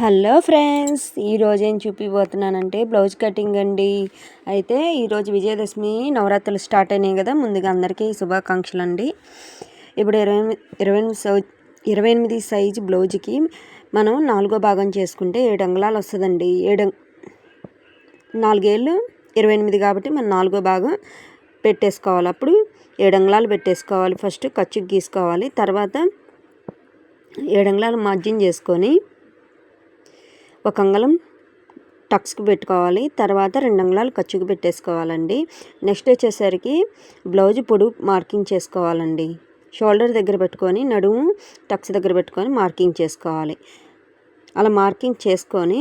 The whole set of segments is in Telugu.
హలో ఫ్రెండ్స్, ఈరోజు ఏం చూపిపోతున్నానంటే బ్లౌజ్ కటింగ్ అండి. అయితే ఈరోజు విజయదశమి నవరాత్రులు స్టార్ట్ అయినాయి కదా. ముందుగా అందరికీ శుభాకాంక్షలు అండి. ఇప్పుడు 28 సైజు బ్లౌజ్కి మనం 4వ భాగం చేసుకుంటే 7 అంగుళాలు వస్తుందండి. 4 ఏళ్ళు 28 కాబట్టి మనం 4వ భాగం పెట్టేసుకోవాలి. అప్పుడు 7 అంగుళాలు పెట్టేసుకోవాలి. ఫస్ట్ ఖర్చుకు గీసుకోవాలి. తర్వాత 7 అంగుళాలు మార్జిన్ చేసుకొని 1 అంగుళం టక్స్కి పెట్టుకోవాలి. తర్వాత 2 అంగుళాలు ఖర్చుకు పెట్టేసుకోవాలండి. నెక్స్ట్ వచ్చేసరికి బ్లౌజ్ పొడుగు మార్కింగ్ చేసుకోవాలండి. షోల్డర్ దగ్గర పెట్టుకొని నడుము టక్స్ దగ్గర పెట్టుకొని మార్కింగ్ చేసుకోవాలి. అలా మార్కింగ్ చేసుకొని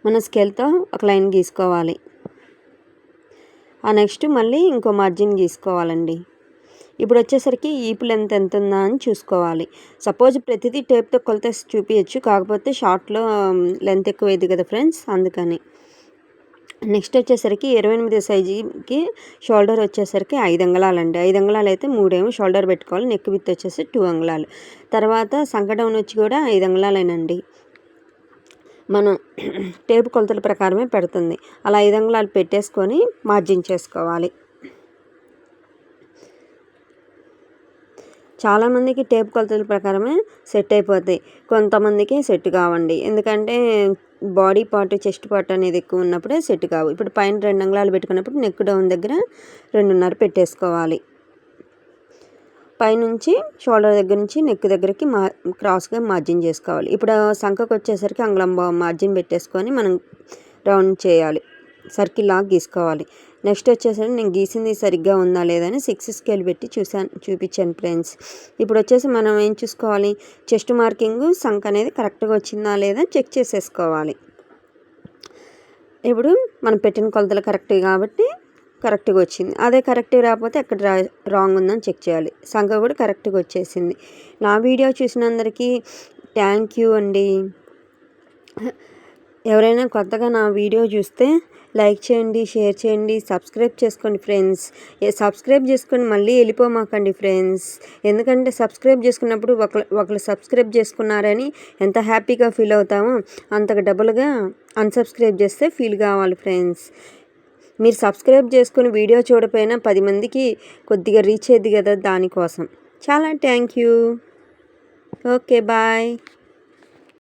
మన స్కేల్తో ఒక లైన్ గీసుకోవాలి. ఆ నెక్స్ట్ మళ్ళీ ఇంకో మార్జిన్ గీసుకోవాలండి. ఇప్పుడు వచ్చేసరికి ఈపు లెంత్ ఎంత ఉందా అని చూసుకోవాలి. సపోజ్ ప్రతిదీ టేప్తో కొలత చూపించచ్చు, కాకపోతే షార్ట్లో లెంత్ ఎక్కువ అయింది కదా ఫ్రెండ్స్, అందుకని. నెక్స్ట్ వచ్చేసరికి 28 సైజుకి షోల్డర్ వచ్చేసరికి 5 అంగుళాలండి. 5 అంగుళాలు అయితే 3 ఏమో షోల్డర్ పెట్టుకోవాలి. నెక్ విత్ వచ్చేసి 2 అంగుళాలు. తర్వాత సంక డౌన్ వచ్చి కూడా 5 అంగుళాలేనండి. మనం టేపు కొలతల ప్రకారమే పెడుతుంది. అలా 5 అంగుళాలు పెట్టేసుకొని మార్జిన్ చేసుకోవాలి. చాలామందికి టేప్ కొలతల ప్రకారమే సెట్ అయిపోతాయి, కొంతమందికి సెట్ కావండి. ఎందుకంటే బాడీ పార్ట్ చెస్ట్ పార్ట్ అనేది ఎక్కువ ఉన్నప్పుడే సెట్ కావు. ఇప్పుడు పైన 2 అంగుళాలు పెట్టుకున్నప్పుడు నెక్ డౌన్ దగ్గర 2.5 పెట్టేసుకోవాలి. పైనుంచి షోల్డర్ దగ్గర నుంచి నెక్ దగ్గరికి క్రాస్గా మార్జిన్ చేసుకోవాలి. ఇప్పుడు సంఖకు వచ్చేసరికి అంగుళం మార్జిన్ పెట్టేసుకొని మనం రౌండ్ చేయాలి. సర్కిల్ లాగా గీసుకోవాలి. నెక్స్ట్ వచ్చేసరికి నేను గీసింది సరిగ్గా ఉందా లేదని 6 స్కేల్ పెట్టి చూపించాను ఫ్రెండ్స్. ఇప్పుడు వచ్చేసి మనం ఏం చూసుకోవాలి, చెస్ట్ మార్కింగ్ సంఖ అనేది కరెక్ట్గా వచ్చిందా లేదా చెక్ చేసేసుకోవాలి. ఇప్పుడు మనం పెట్టిన కొలతలు కరెక్ట్ కాబట్టి కరెక్ట్గా వచ్చింది. అదే కరెక్ట్గా రాకపోతే ఎక్కడ రాంగ్ ఉందని చెక్ చేయాలి. సంఖ కూడా కరెక్ట్గా వచ్చేసింది. నా వీడియో చూసినందరికీ థ్యాంక్ యూ అండి. ఎవరైనా కొత్తగా నా వీడియో చూస్తే లైక్ చేయండి, షేర్ చేయండి, సబ్స్క్రైబ్ చేసుకోండి ఫ్రెండ్స్. సబ్స్క్రైబ్ చేసుకొని మళ్ళీ వెళ్ళిపోమాకండి ఫ్రెండ్స్. ఎందుకంటే సబ్స్క్రైబ్ చేసుకున్నప్పుడు ఒకరు సబ్స్క్రైబ్ చేసుకున్నారని ఎంత హ్యాపీగా ఫీల్ అవుతామో అంతకు డబుల్గా అన్సబ్స్క్రైబ్ చేస్తే ఫీల్ కావాలి ఫ్రెండ్స్. మీరు సబ్స్క్రైబ్ చేసుకుని వీడియో చూడపోయినా 10 మందికి కొద్దిగా రీచ్ అయ్యేది కదా, దానికోసం. చాలా థ్యాంక్ యూ. Okay, bye.